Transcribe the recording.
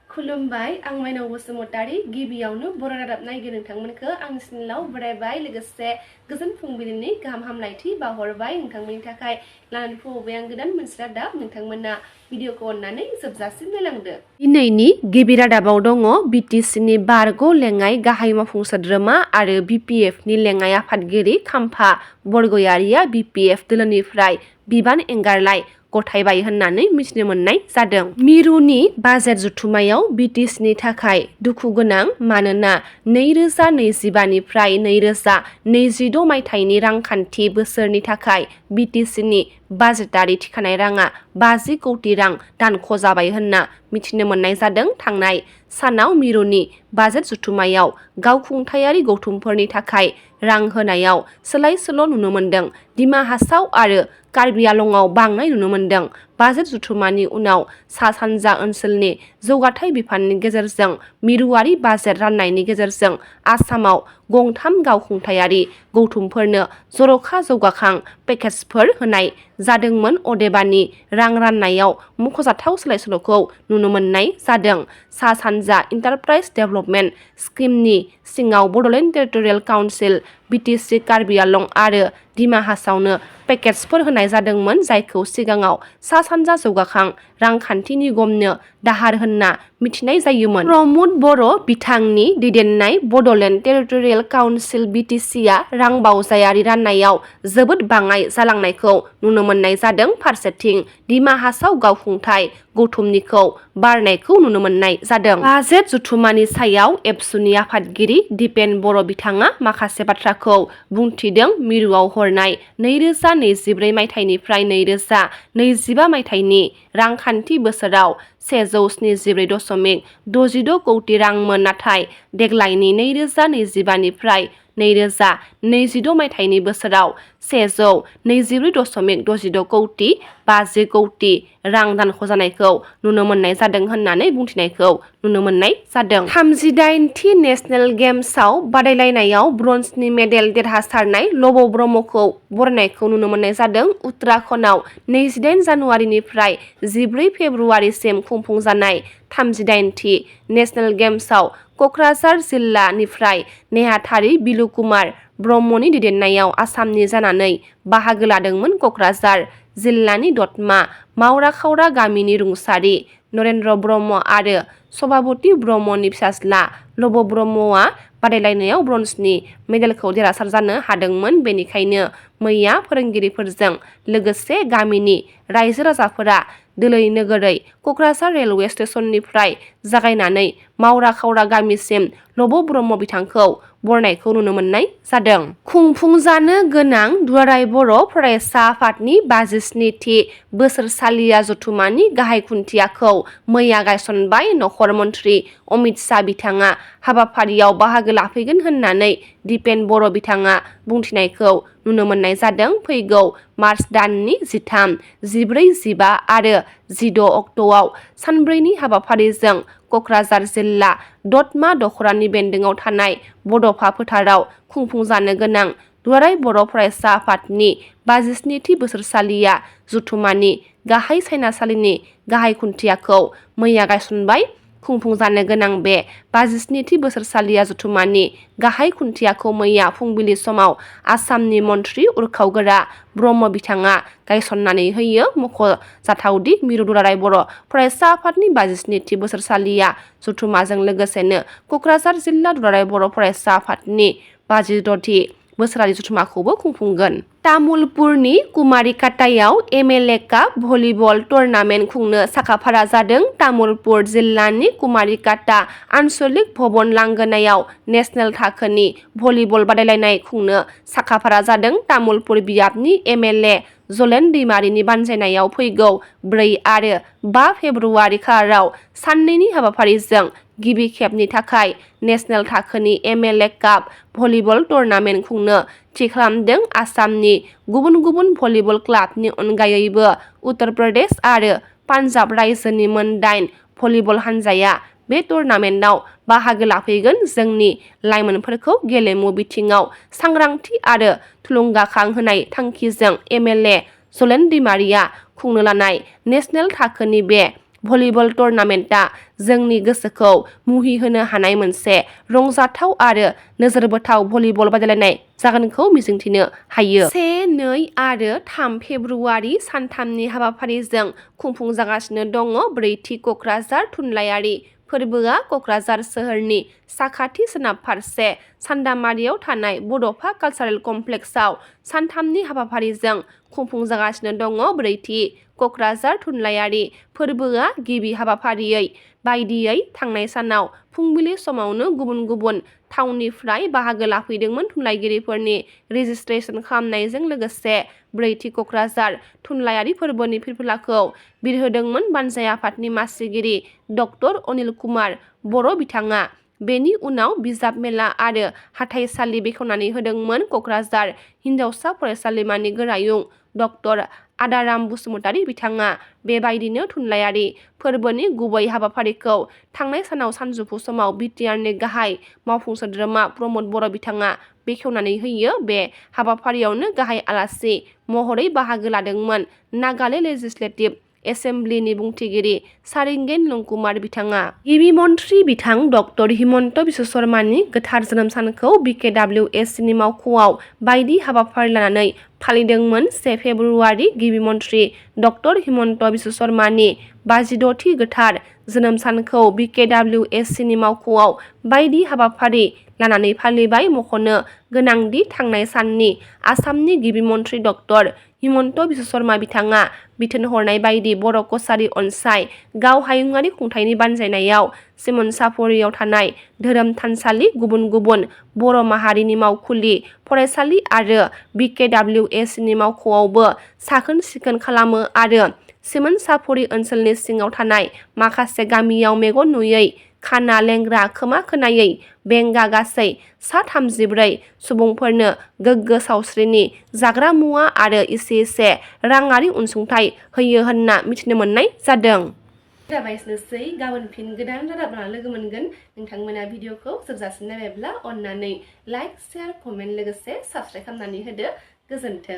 खुलुमबाय आं माइनाव बसुमतारी गिबियावनो बर' रादाब नायगिरि नोंथांमोनखौ आंनि चेनेलाव बरायबाय लोगोसे गोजोन फुंबिलिनि गाहाम हामलायथि बावहरबाय नोंथांमोननि थाखाय लानानै फैबाय आं गोदान मोनसे रादाब नोंथांमोना भिडिअखौ अननानै जोबजासिम नायलांदो। दिनैनि गिबि रादाबाव दङ बिटिसिनि बारग' लेङाइ गाहाय मावफुं सोद्रोमा आरो बिपिएफनि लेङाइ आफादगिरि खाम्फा बरगयारिया बिपिएफ दोलोनिफ्राय बिबान एंगारलाय गथायबाय होननानै मिथिनो मोननाय जादों। मिरुनि बाजेट जथुमायाव बिटिसिनि थाखाय दुखु गोनां मानोना 2025 निफ्राय 2026 मायथाइनि रांखान्थि बोसोरनि थाखाय बिटिसिनि बाजेटारि थिखानाय राङा 50 कौटि रां दानख' जाबाय होनना मिथिनो मोननाय जादों। थांनाय सानाव मिरुनि बाजेट जथुमायाव गावखुंथायारि गौथुमफोरनि थाखाय रां होनायाव सोलाय सोल' नुनो मोन्दों। दिमा हासाव आरो कार्बि आलंआव बांनाय नुनो मोन्दों। बाजेट जथुमानि उनाव सा सानजा ओनसोलनि जौगाथाय बिफाननि गेजेरजों मिरुआरि बाजेट राननायनि गेजेरजों आसामाव गंथाम गावखुंथायारि गौथुमफोरनो जर'खा जौगाखां पेकेजफोर होनाय जादोंमोन। अदेबानि रां राननायाव मख'जाथाव सोलायसोल'खौ नुनो मोननाय जादों। सा सानजा इन्टारप्राइज डेभेलपमेन्ट स्किमनि सिङाव Bodoland territorial council BTC Karbi आलं आरो दिमा हासावनो पेकेजफोर होनाय जादोंमोन जायखौ सिगाङाव सा सानजा जौगाखां रांखान्थि निगमनो दाहार होनना मिथिनाय जायोमोन। प्रमद बर' बिथांनि दैदेननाय बड'लेण्ड टेरिटरियेल काउन्सिल बिटिसिआ रां बावजायारि राननायाव जोबोद बाङाइ जालांनायखौ नुनो मोननाय जादों। फारसेथिं दिमा हासाव गावखुंथाय गौथुमनिखौ बारनायखौ नुनो मोननाय जादों। बाजेट जथुमानि सायाव एबसुनि आफादगिरि दिपेन बर' बिथाङा माखासे बाथ्राखौ बुंथिदों। मिरुआव हरनाय 2024 मायथाइनिफ्राय 2025 मायथाइनि रांखान्थि बोसोराव 174.66 कौटि रांमोन नाथाय देग्लायनि 2025 निफ्राय 2026 मायथाइनि बोसोराव 124.66 कौटि 50 कौटि रां दानख' जानायखौ नुनो मोननाय जादों होननानै बुंथिनायखौ नुनो मोननाय जादों। 38थि नेशनेल गेम्सआव बादायलायनायाव ब्रन्जनि मेडेल देरहासारनाय लब ब्रह्मखौ बरायनायखौ नुनो मोननाय जादों। उत्तराखन्डआव 28 जानुवारिनिफ्राय 14 फेब्रुवारिसिम खुंफुंजानाय 38थि नेशनेल गेम्सआव क'क्राझार जिल्लानिफ्राय नेहाथारि बिलुकुमार ब्रह्मनि दैदेननायाव आसामनि जानानै बाहागो लादोंमोन। क'क्राझार जिल्लानि दतमा मावराखावरा गामिनि रुंसारि नरेन्द्र ब्रह्म आरो सभाबती ब्रह्मनि फिसाज्ला लब ब्रह्मआ बादायलायनायाव ब्रन्जनि मेडेलखौ देरहासार जानो हादोंमोन। बेनिखायनो मैया फोरोंगिरिफोरजों लोगोसे गामिनि रायजो राजाफोरा दोलै नोगोरै क'क्राझार रेलवे स्टेशननिफ्राय जागायनानै मावराखावरा गामिसिम लब ब्रह्म बिथांखौ बरायनायखौ नुनो मोननाय जादों। खुंफुंजानो गोनां दुलाराय बर' फरायसा आफादनि 57थि बोसोरसालिया जथुमानि गाहाय खुन्थियाखौ मैया गायसनबाय। नखर मन्थ्रि अमित शाह बिथाङा हाबाफारियाव बाहागो लाफैगोन होननानै दिपेन बर' बिथाङा बुंथिनायखौ नुनो मोननाय जादों। फैगौ मार्च दाननि 13, 14, 15 आरो 16 अक्ट'आव सानब्रैनि हाबाफारिजों क'क्राझार जिल्ला दतमा दख'रानि बेन्दोङाव थानाय बड'फा फोथाराव खुंफुंजानो गोनां दुलाराय बर' फरायसा आफादनि 57थि बोसोरसालिया जथुमानि गाहाय सायनासालिनि गाहाय खुन्थियाखौ मैया गायसनबाय। खुंफुंजानो गोनां बे 57थि बोसोरसालिया जथुमानि गाहाय खुन्थियाखौ मैया फुंबिलि समाव आसामनि मन्थ्रि उरखाव-गोरा ब्रह्म बिथाङा गायसननानै होयो। मख'जाथावदि मिरु दुलाराय बर' फरायसा आफादनि 57थि बोसोरसालिया जथुमाजों लोगोसेनो क'क्राझार जिल्ला दुलाराय बर' फरायसा आफादनि 56थि बोसोरारि जथुमाखौबो खुंफुंगोन। तामुलपुरनि कुमारिकाटायाव एमएलए काप भलिबल टुर्नामेन्ट खुंनो साखाफारा जादों। तामुलपुर जिल्लानि कुमारिकाटा आन्सलिक भवन लांगोनायाव नेशनेल थाखोनि भलिबल बादायलायनाय खुंनो साखाफारा जादों। तामुलपुर बियाबनि एमएलए जलेन दैमारिनि बानजायनायाव फैगौ 4 आरो 5 फेब्रुवारि खालाराव साननैनि हाबाफारिजों गिबि खेबनि थाखाय नेशनेल थाखोनि एमएलए काप भलिबल टुर्नामेन्ट खुंनो थि खालामदों। आसामनि गुबुन गुबुन भलिबल क्लाबनि अनगायैबो उत्तर प्रदेश आरो पान्जाब रायजोनि मोन 8 भलिबल हानजाया बे टुर्नामेन्टआव बाहागो लाफैगोन। जोंनि लाइमोनफोरखौ गेलेमु बिथिङाव सांग्रांथि आरो थुलुंगाखां होनाय थांखिजों एमएलए जलेन दैमारिया खुंनो लानाय नेशनेल थाखोनि बे भलिबल टुर्नामेन्टआ जोंनि गोसोखौ मुहि होनो हानाय मोनसे रंजाथाव आरो नोजोरबोथाव भलिबल बादायलायनाय जागोनखौ मिजिंथिनो हायो। 1, 2 आरो 3 फेब्रुआरि सानथामनि हाबाफारिजों खुंफुंजागासिनो दङ। ब्रैथि क'क्राझार थुनलाइयारि फोरबोआ क'क्राझार सोहोरनि साखाथि सोनाब फारसे सान्दामारियाव थानाय बड'फा कालचारेल कमप्लेक्सआव सानथामनि हाबाफारिजों खुंफुंजागासिनो दङ। ब्रैथि क'क्राझार थुनलाइयारि फोरबोआ गिबि हाबाफारियै बायदियै थांनाय सानाव फुंबिलि समावनो गुबुन गुबुन थावनिफ्राय बाहागो लाफैदोंमोन। थुनलाइगिरिफोरनि रेजिस्ट्रेसन खालामनायजों लोगोसे ब्रैथि क'क्राझार थुनलाइयारि फोरबोनि फिरफिलाखौ बिरहोदोंमोन बानजाय आफादनि मासिगिरि डक्टर अनिल कुमार बर' बिथाङा। बेनि उनाव बिजाब मेला आरो हाथाइसालि बेखेवनानै होदोंमोन क'क्राझार हिनजावसा फरायसालिमानि गोरायुं डक्टर आदाराम बसुमतारी बिथाङा। बेबायदिनो थुनलाइयारि फोरबोनि गुबै हाबाफारिखौ थांनाय सानाव सानजौफु समाव बिटिआरनि गाहाय मावफुं सोद्रोमा प्रमद बर' बिथाङा बेखेवनानै होयो। बे हाबाफारियावनो गाहाय आलासि महरै बाहागो लादोंमोन नागालेण्ड लेजिस्लेटिभ एसेमब्लिनि बुंथिगिरि सारिंगेन लंकुमार बिथाङा। गिबि मन्थ्रि बिथां डक्टर हिमन्त बिश्व शर्मानि गोथार जोनोम सानखौ बिकेडब्लिउएसनि मावख'आव बायदि हाबाफारि लानानै फालिदोंमोन। 1 फेब्रुआरि गिबि मन्थ्रि डक्टर हिमन्त बिश्व शर्मानि 56थि गोथार जोनोम सानखौ बिकेडब्लिउएसनि मावख'आव बायदि हाबाफारि लानानै फालिबाय। मख'नो गोनांदि थांनाय साननि आसामनि गिबि मन्थ्रि डक्टर हिमन्त बिश्व शर्मा बिथाङा बिथोन हरनाय बायदि बर' कछारी अनसाय गाव हायुङारि खुंथायनि बानजायनायाव सिमोनसाफुरियाव थानाय धोरोम थानसालि, गुबुन गुबुन बर' माहारिनि मावखुलि, फरायसालि आरो बिकेडब्लिउएसनि मावख'आवबो साखोन सिखोन खालामो आरो सिमोनसाफुरि ओनसोलनि सिङाव थानाय माखासे गामियाव मेगन नुयै, खाना लेंग्रा, खोमा खोनायै, बेंगा गासै सा 34 सुबुंफोरनो गोग्गो सावस्रिनि जाग्रा मुवा आरो इसे राङारि अनसुंथाइ होयो होनना मिथिनो मोननाय जादों। जाबाय एसेनोसै। गाबोन फिन गोदान रादाब लानानै लोगो मोनगोन। नोंथांमोना भिडिअखौ जोबजासिम नायबायब्ला अननानै लाइक, शेयार, कमेन्ट लोगोसे साबस्क्राइब खालामनानै होदो। गोजोन्थों।